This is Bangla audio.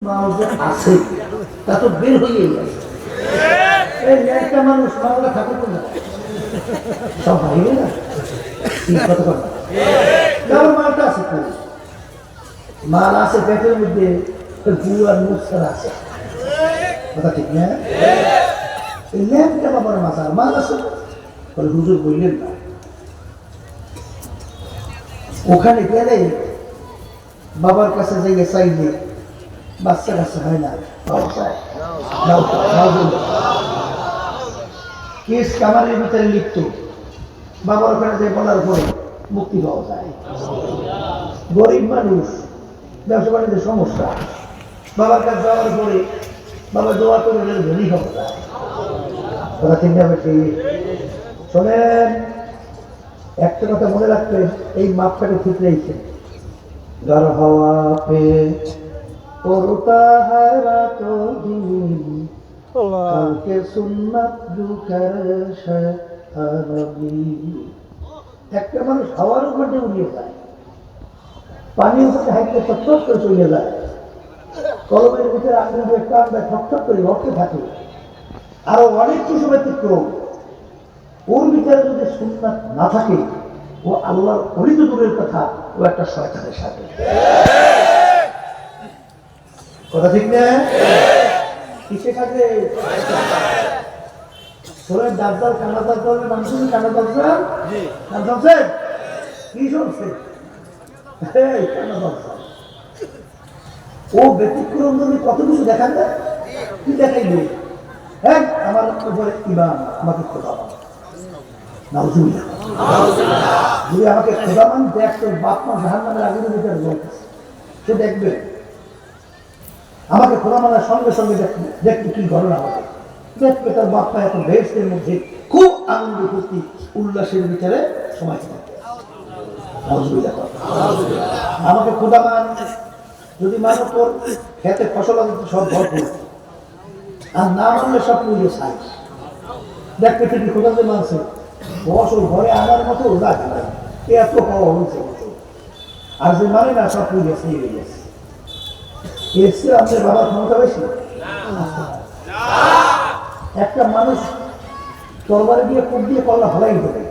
আছে তা তো বের হয়ে গেছে। একটা মানুষ মামলা থাকে না সব ভাইবে না কত কথা মালটা আছে মাল আছে পেটের মধ্যে গু আর মুসার আছে কথা ঠিক না এই ল্যাপটা বাবার মাথার মাল আছে বলে হুজুর বললেন না ওখানে গেলে বাবার কাছে যাইয়ে চাইলে বাচ্চা কাছে হয় না কেস কামারের ভিতরে লিপ্ত বাবার ওখানে যে বলার পরে মুক্তি পাওয়া যায়। গরিব মানুষ ব্যবসা বাণিজ্যের সমস্যা বাবার কাছে যাওয়ার পরে বাবা দোয়া করে ধনী হওয়া যায়। কথা চিন্তা করছি শোনেন একটা কথা মনে রাখবেন এই মাপটাকে ঠিক রয়েছে घर हवा पे उड़ता है रातों दिन के सुन्नत जो करे शहरबी একটা মানুষ হাওয়ার উপর দিয়ে উড়িয়ে যায় পানির উপরে হাইটে ছটফট করে চলে যায় কলমের ভিতরে আগুন দিয়ে একটা আমরা ছটফট করে রক্তে থাকে আরো অনেক কিছু ব্যতিক্রম ওর ভিতরে যদি সুন্নাত না থাকে ও আল্লাহর অলিত দূরের কথা ও একটা শয়তানের সাথে কথা ঠিক না কিসে থাকে সোলের দাবদার কানা দাবদার নাম শুনি কানা দাবদার নাম শুনছেন কি শুনছে কানা দাবদার ও ব্যতিক্রম যদি কত কিছু দেখান যায় কি দেখাইবে হ্যাঁ আমার উপরে ইমান আমাকে খোদা নাউজুবিল্লাহ যদি আমাকে খোদামান দেখ তোর বাপ মা জাহান্নামের আগুনের ভিতরে জ্বলতেছে সে দেখবে আমাকে খোদা মানার সঙ্গে সঙ্গে দেখবে কি ঘটনা হবে দেখবে তার বাপ মা এখন বেহেশতের মধ্যে খুব আনন্দ ফুর্তি উল্লাসের ভিতরে সময় থাকবে। নাউজুবিল্লাহ আমাকে খোদামান যদি মানো তোর খেতে ফসল সব ভরপুর আর না মানলে সব পুজো চাই দেখবে তিনি খোদাতে মানছে ফসল ঘরে আনার মতো লাগে না এত পাওয়া হয়েছে আর যে মানে না সব পুজো সেই হয়ে গেছে এসে আপনার বাবার ক্ষমতা বেশি একটা মানুষ তরবারে দিয়ে কোপ দিয়ে কল্লা ফলাই দিতে পারে